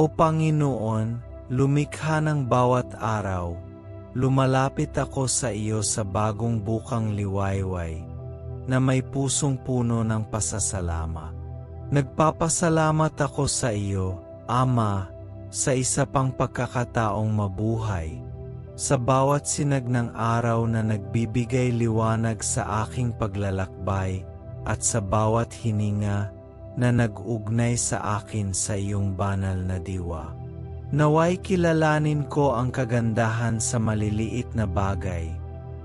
O Panginoon, lumikha ng bawat araw, lumalapit ako sa iyo sa bagong bukang liwayway, na may pusong puno ng pasasalamat. Nagpapasalamat ako sa iyo, Ama, sa isa pang pagkakataong mabuhay, sa bawat sinag ng araw na nagbibigay liwanag sa aking paglalakbay, at sa bawat hininga na nag-ugnay sa akin sa iyong banal na diwa. Naway kilalanin ko ang kagandahan sa maliliit na bagay,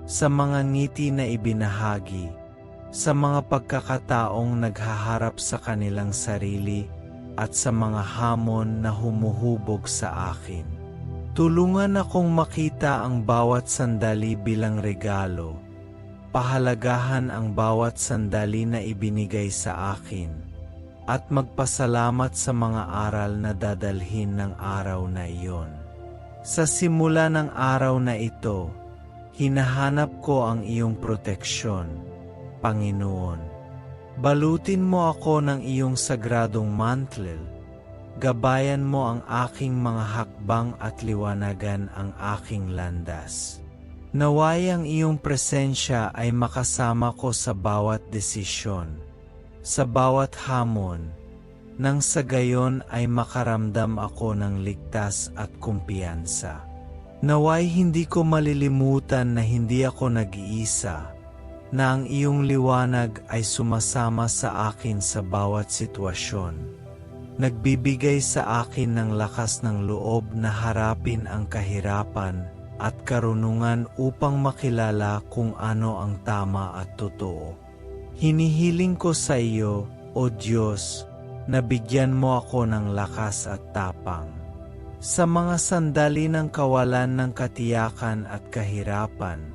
sa mga ngiti na ibinahagi, sa mga pagkakataong naghaharap sa kanilang sarili, at sa mga hamon na humuhubog sa akin. Tulungan akong makita ang bawat sandali bilang regalo, pahalagahan ang bawat sandali na ibinigay sa akin, at magpasalamat sa mga aral na dadalhin ng araw na iyon. Sa simula ng araw na ito, hinahanap ko ang iyong proteksyon, Panginoon. Balutin mo ako ng iyong sagradong mantle, gabayan mo ang aking mga hakbang at liwanagan ang aking landas. Naway ang iyong presensya ay makasama ko sa bawat desisyon, sa bawat hamon, nang sa gayon ay makaramdam ako ng ligtas at kumpiyansa. Naway hindi ko malilimutan na hindi ako nag-iisa, na ang iyong liwanag ay sumasama sa akin sa bawat sitwasyon. Nagbibigay sa akin ng lakas ng loob na harapin ang kahirapan at karunungan upang makilala kung ano ang tama at totoo. Hinihiling ko sa iyo, O Diyos, na bigyan mo ako ng lakas at tapang. Sa mga sandali ng kawalan ng katiyakan at kahirapan,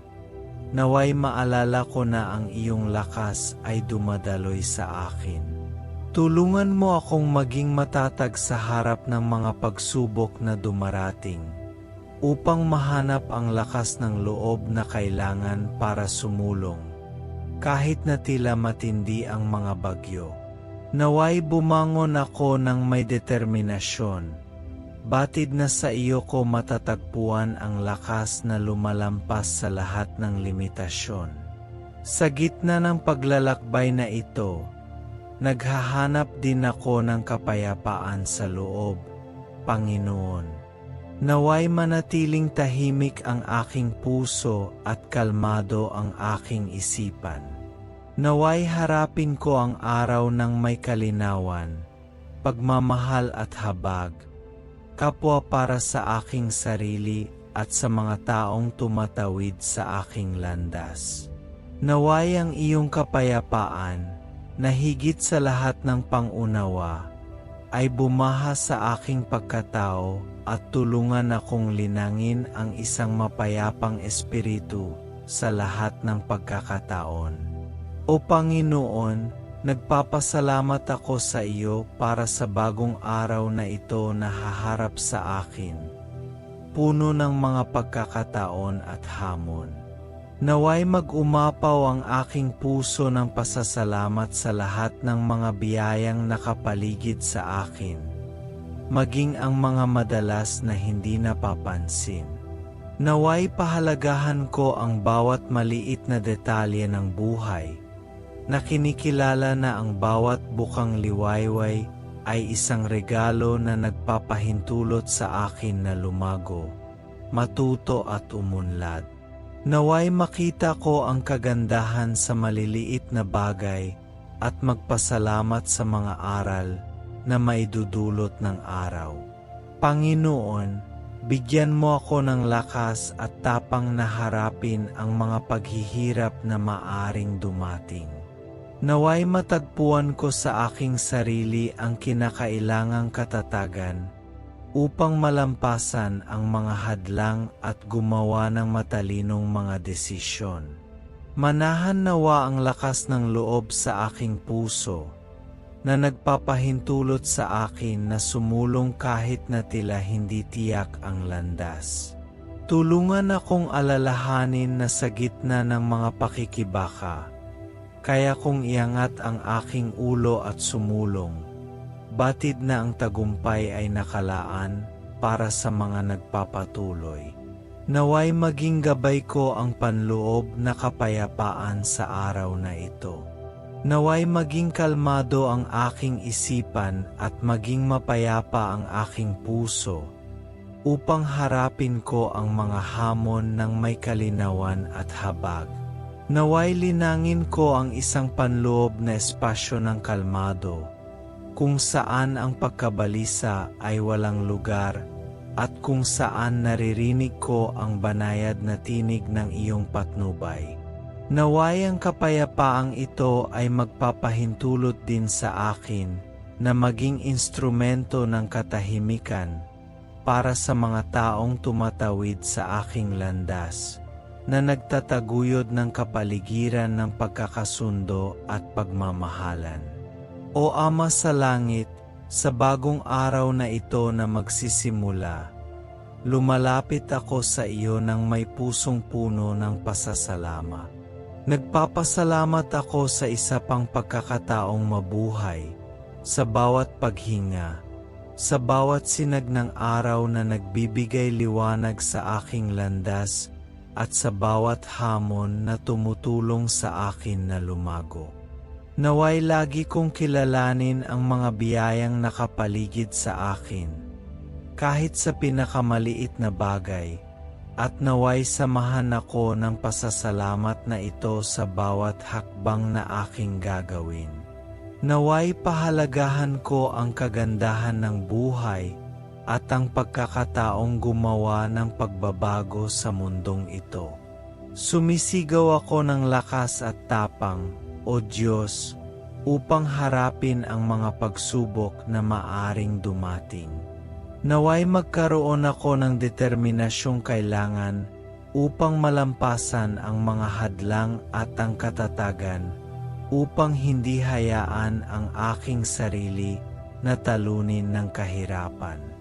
naway maalala ko na ang iyong lakas ay dumadaloy sa akin. Tulungan mo akong maging matatag sa harap ng mga pagsubok na dumarating, upang mahanap ang lakas ng loob na kailangan para sumulong, kahit na tila matindi ang mga bagyo. Naway bumangon ako ng may determinasyon, batid na sa iyo ko matatagpuan ang lakas na lumalampas sa lahat ng limitasyon. Sa gitna ng paglalakbay na ito, naghahanap din ako ng kapayapaan sa loob, Panginoon. Naway manatiling tahimik ang aking puso at kalmado ang aking isipan. Naway harapin ko ang araw ng may kalinawan, pagmamahal at habag, kapwa para sa aking sarili at sa mga taong tumatawid sa aking landas. Naway ang iyong kapayapaan, na higit sa lahat ng pangunawa, ay bumaha sa aking pagkatao at tulungan akong linangin ang isang mapayapang espiritu sa lahat ng pagkakataon. O Panginoon, nagpapasalamat ako sa iyo para sa bagong araw na ito na haharap sa akin, puno ng mga pagkakataon at hamon. Naway mag-umapaw ang aking puso ng pasasalamat sa lahat ng mga biyayang nakapaligid sa akin, maging ang mga madalas na hindi napapansin. Naway pahalagahan ko ang bawat maliit na detalye ng buhay, na kinikilala na ang bawat bukang liwayway ay isang regalo na nagpapahintulot sa akin na lumago, matuto at umunlad. Naway makita ko ang kagandahan sa maliliit na bagay at magpasalamat sa mga aral na maidudulot ng araw. Panginoon, bigyan mo ako ng lakas at tapang na harapin ang mga paghihirap na maaring dumating. Naway matagpuan ko sa aking sarili ang kinakailangang katatagan upang malampasan ang mga hadlang at gumawa ng matalinong mga desisyon. Manahan nawa ang lakas ng loob sa aking puso, na nagpapahintulot sa akin na sumulong kahit na tila hindi tiyak ang landas. Tulungan akong alalahanin na sa gitna ng mga pakikibaka, kaya kong iangat ang aking ulo at sumulong, batid na ang tagumpay ay nakalaan para sa mga nagpapatuloy. Naway maging gabay ko ang panloob na kapayapaan sa araw na ito. Naway maging kalmado ang aking isipan at maging mapayapa ang aking puso, upang harapin ko ang mga hamon ng may kalinawan at habag. Naway linangin ko ang isang panloob na espasyo ng kalmado, kung saan ang pagkabalisa ay walang lugar at kung saan naririnig ko ang banayad na tinig ng iyong patnubay. Naway ang kapayapaang ito ay magpapahintulot din sa akin na maging instrumento ng katahimikan para sa mga taong tumatawid sa aking landas, na nagtataguyod ng kapaligiran ng pagkakasundo at pagmamahalan. O Ama sa langit, sa bagong araw na ito na magsisimula, lumalapit ako sa iyo ng may pusong puno ng pasasalamat. Nagpapasalamat ako sa isa pang pagkakataong mabuhay, sa bawat paghinga, sa bawat sinag ng araw na nagbibigay liwanag sa aking landas at sa bawat hamon na tumutulong sa akin na lumago. Naway lagi kong kilalanin ang mga biyayang nakapaligid sa akin, kahit sa pinakamaliit na bagay, at naway samahan ako ng pasasalamat na ito sa bawat hakbang na aking gagawin. Naway pahalagahan ko ang kagandahan ng buhay at ang pagkakataong gumawa ng pagbabago sa mundong ito. Sumisigaw ako ng lakas at tapang, O Diyos, upang harapin ang mga pagsubok na maaring dumating. Naway magkaroon ako ng determinasyong kailangan upang malampasan ang mga hadlang at ang katatagan, upang hindi hayaan ang aking sarili na talunin ng kahirapan.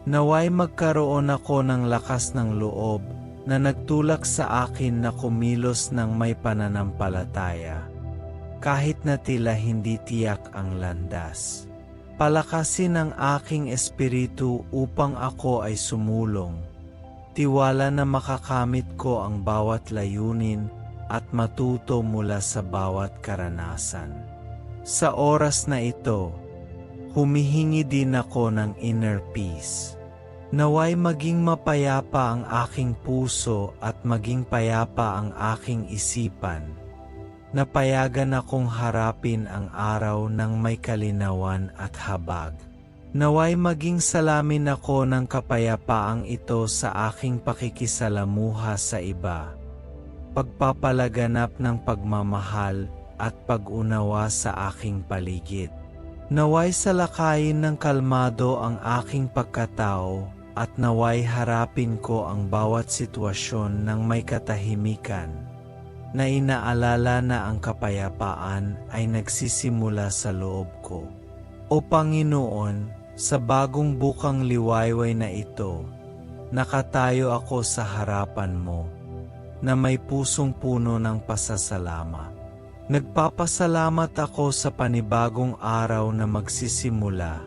Naway magkaroon ako ng lakas ng loob na nagtulak sa akin na kumilos ng may pananampalataya, kahit na tila hindi tiyak ang landas. Palakasin ang aking espiritu upang ako ay sumulong, tiwala na makakamit ko ang bawat layunin at matuto mula sa bawat karanasan. Sa oras na ito, humihingi din ako ng inner peace. Naway maging mapayapa ang aking puso at maging payapa ang aking isipan. Napayagan akong harapin ang araw ng may kalinawan at habag. Naway maging salamin ako ng kapayapaang ito sa aking pakikisalamuha sa iba, pagpapalaganap ng pagmamahal at pag-unawa sa aking paligid. Naway salakayin ng kalmado ang aking pagkatao at naway harapin ko ang bawat sitwasyon ng may katahimikan, na inaalala na ang kapayapaan ay nagsisimula sa loob ko. O Panginoon, sa bagong bukang liwayway na ito, nakatayo ako sa harapan mo, na may pusong puno ng pasasalamat. Nagpapasalamat ako sa panibagong araw na magsisimula,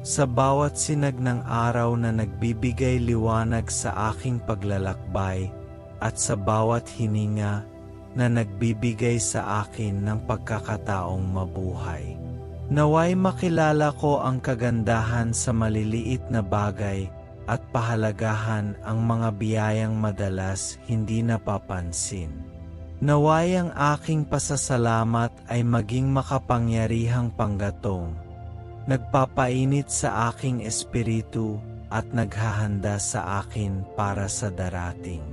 sa bawat sinag ng araw na nagbibigay liwanag sa aking paglalakbay at sa bawat hininga na nagbibigay sa akin ng pagkakataong mabuhay. Naway makilala ko ang kagandahan sa maliliit na bagay at pahalagahan ang mga biyayang madalas hindi napapansin. Naway ang aking pasasalamat ay maging makapangyarihang panggatong, nagpapainit sa aking espiritu at naghahanda sa akin para sa darating.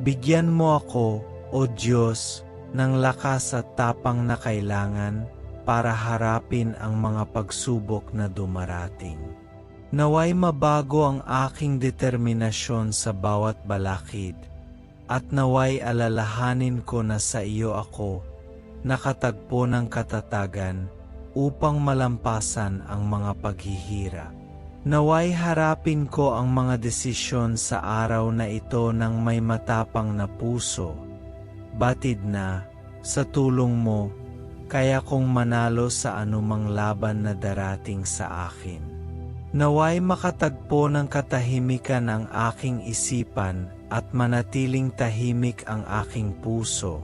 Bigyan mo ako, O Diyos, ng lakas at tapang na kailangan para harapin ang mga pagsubok na dumarating. Naway mabago ang aking determinasyon sa bawat balakid, at naway alalahanin ko na sa iyo ako nakatagpo ng katatagan upang malampasan ang mga paghihirap. Naway harapin ko ang mga desisyon sa araw na ito ng may matapang na puso, batid na, sa tulong mo, kaya kong manalo sa anumang laban na darating sa akin. Naway makatagpo ng katahimikan ang aking isipan at manatiling tahimik ang aking puso,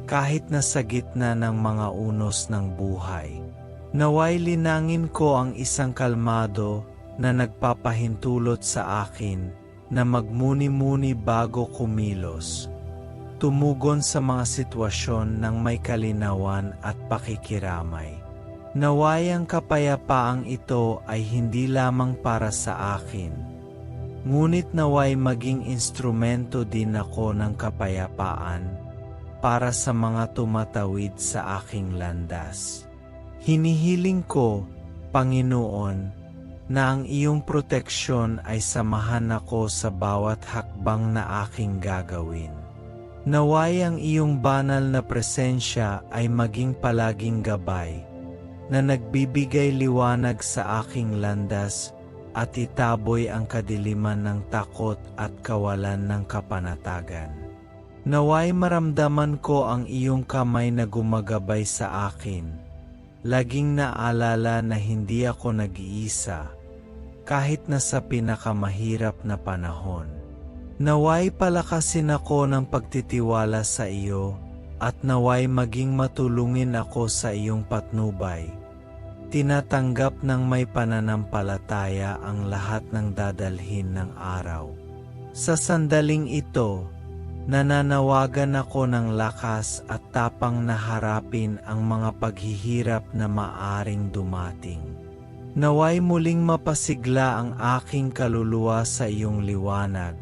kahit na sa gitna ng mga unos ng buhay. Naway linangin ko ang isang kalmado na nagpapahintulot sa akin na magmuni-muni bago kumilos. Tumugon sa mga sitwasyon ng may kalinawan at pakikiramay. Naway ang kapayapaang ito ay hindi lamang para sa akin, ngunit naway maging instrumento din ako ng kapayapaan para sa mga tumatawid sa aking landas. Hinihiling ko, Panginoon, na ang iyong proteksyon ay samahan ako sa bawat hakbang na aking gagawin. Naway ang iyong banal na presensya ay maging palaging gabay, na nagbibigay liwanag sa aking landas at itaboy ang kadiliman ng takot at kawalan ng kapanatagan. Naway maramdaman ko ang iyong kamay na gumagabay sa akin, laging naalala na hindi ako nag-iisa, kahit na sa pinakamahirap na panahon. Naway palakasin ako ng pagtitiwala sa iyo at naway maging matulungin ako sa iyong patnubay. Tinatanggap ng may pananampalataya ang lahat ng dadalhin ng araw. Sa sandaling ito, nananawagan ako ng lakas at tapang na harapin ang mga paghihirap na maaring dumating. Naway muling mapasigla ang aking kaluluwa sa iyong liwanag,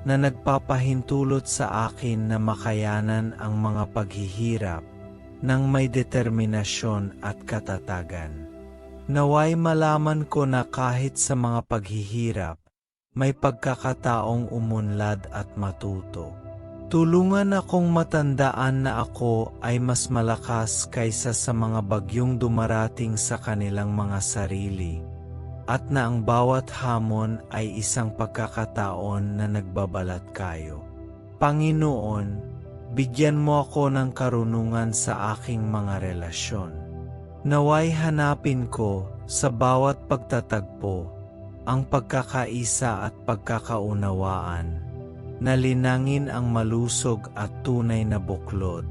na nagpapahintulot sa akin na makayanan ang mga paghihirap ng may determinasyon at katatagan. Naway malaman ko na kahit sa mga paghihirap, may pagkakataong umunlad at matuto. Tulungan akong matandaan na ako ay mas malakas kaysa sa mga bagyong dumarating sa kanilang mga sarili, at na ang bawat hamon ay isang pagkakataon na nagbabalat kayo. Panginoon, bigyan mo ako ng karunungan sa aking mga relasyon. Naway hanapin ko sa bawat pagtatagpo ang pagkakaisa at pagkakaunawaan, na linangin ang malusog at tunay na buklod.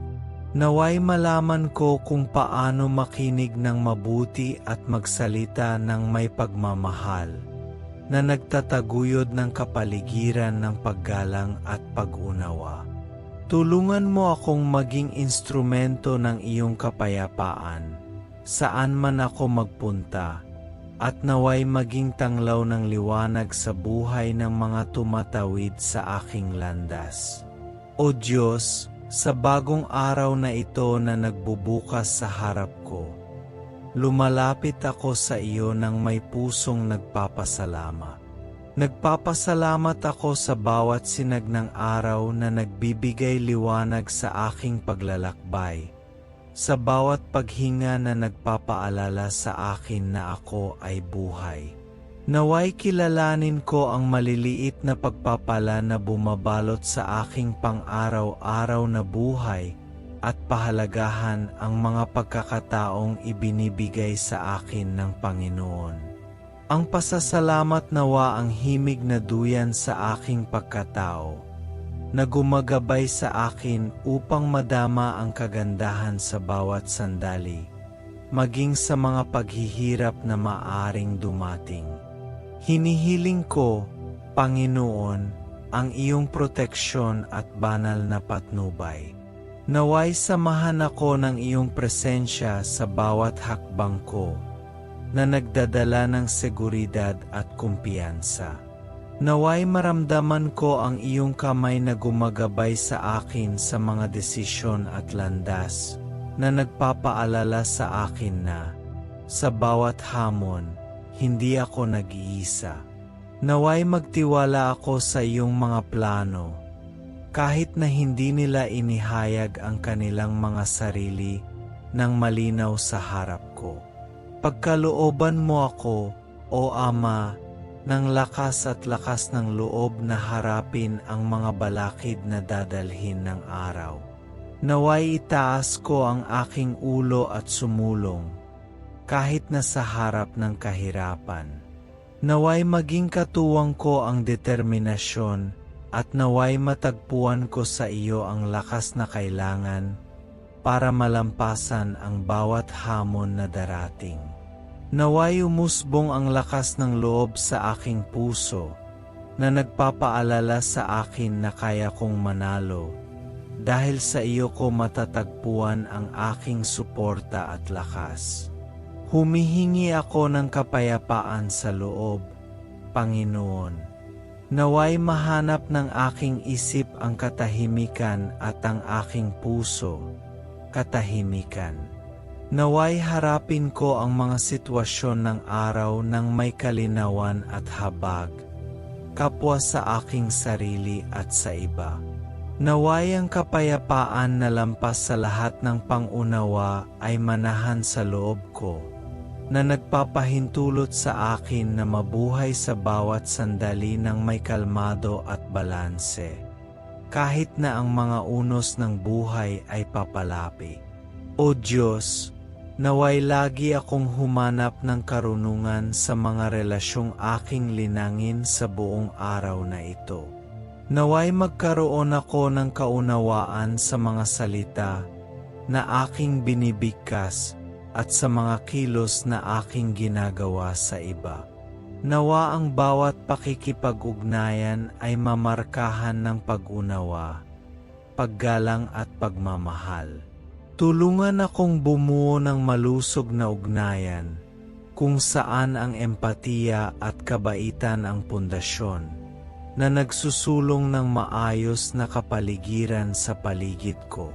Naway malaman ko kung paano makinig ng mabuti at magsalita ng may pagmamahal, na nagtataguyod ng kapaligiran ng paggalang at pag-unawa. Tulungan mo akong maging instrumento ng iyong kapayapaan, saan man ako magpunta, at naway maging tanglaw ng liwanag sa buhay ng mga tumatawid sa aking landas. O Diyos, sa bagong araw na ito na nagbubukas sa harap ko, lumalapit ako sa iyo ng may pusong nagpapasalamat. Nagpapasalamat ako sa bawat sinag ng araw na nagbibigay liwanag sa aking paglalakbay, sa bawat paghinga na nagpapaalala sa akin na ako ay buhay. Naway kilalanin ko ang maliliit na pagpapala na bumabalot sa aking pang-araw-araw na buhay at pahalagahan ang mga pagkakataong ibinibigay sa akin ng Panginoon. Ang pasasalamat nawa ang himig na duyan sa aking pagkatao, na gumagabay sa akin upang madama ang kagandahan sa bawat sandali, maging sa mga paghihirap na maaring dumating. Hinihiling ko, Panginoon, ang iyong proteksyon at banal na patnubay. Naway samahan ako ng iyong presensya sa bawat hakbang ko, na nagdadala ng seguridad at kumpiyansa. Naway maramdaman ko ang iyong kamay na gumagabay sa akin sa mga desisyon at landas, na nagpapaalala sa akin na, sa bawat hamon, hindi ako nag-iisa. Naway magtiwala ako sa iyong mga plano, kahit na hindi nila inihayag ang kanilang mga sarili ng malinaw sa harap ko. Pagkalooban mo ako, O Ama, ng lakas at lakas ng loob na harapin ang mga balakid na dadalhin ng araw. Naway itaas ko ang aking ulo at sumulong, kahit na sa harap ng kahirapan. Naway maging katuwang ko ang determinasyon, at naway matagpuan ko sa iyo ang lakas na kailangan para malampasan ang bawat hamon na darating. Naway umusbong ang lakas ng loob sa aking puso, na nagpapaalala sa akin na kaya kong manalo, dahil sa iyo ko matatagpuan ang aking suporta at lakas. Humihingi ako ng kapayapaan sa loob, Panginoon. Naway mahanap ng aking isip ang katahimikan at ang aking puso, katahimikan. Naway harapin ko ang mga sitwasyon ng araw ng may kalinawan at habag, kapwa sa aking sarili at sa iba. Naway ang kapayapaan na lampas sa lahat ng pangunawa ay manahan sa loob ko, na nagpapahintulot sa akin na mabuhay sa bawat sandali ng may kalmado at balanse, kahit na ang mga unos ng buhay ay papalapi. O Diyos, naway lagi akong humanap ng karunungan sa mga relasyong aking linangin sa buong araw na ito. Naway magkaroon ako ng kaunawaan sa mga salita na aking binibigkas at sa mga kilos na aking ginagawa sa iba. Nawa ang bawat pakikipag-ugnayan ay mamarkahan ng pag-unawa, paggalang at pagmamahal. Tulungan akong bumuo ng malusog na ugnayan, kung saan ang empatiya at kabaitan ang pundasyon, na nagsusulong ng maayos na kapaligiran sa paligid ko.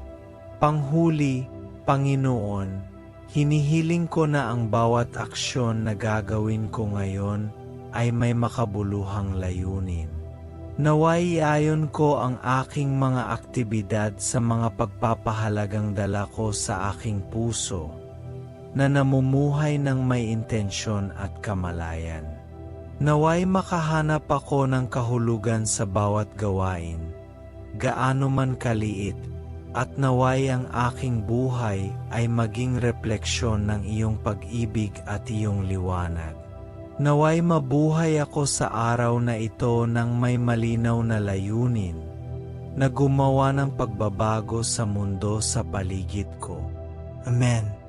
Panghuli, Panginoon, hinihiling ko na ang bawat aksyon na gagawin ko ngayon ay may makabuluhang layunin. Naway iayon ko ang aking mga aktibidad sa mga pagpapahalagang dala ko sa aking puso, na namumuhay ng may intensyon at kamalayan. Naway makahanap ako ng kahulugan sa bawat gawain, gaano man kaliit, at naway ang aking buhay ay maging refleksyon ng iyong pag-ibig at iyong liwanag. Naway mabuhay ako sa araw na ito ng may malinaw na layunin, na gumawa ng pagbabago sa mundo sa paligid ko. Amen.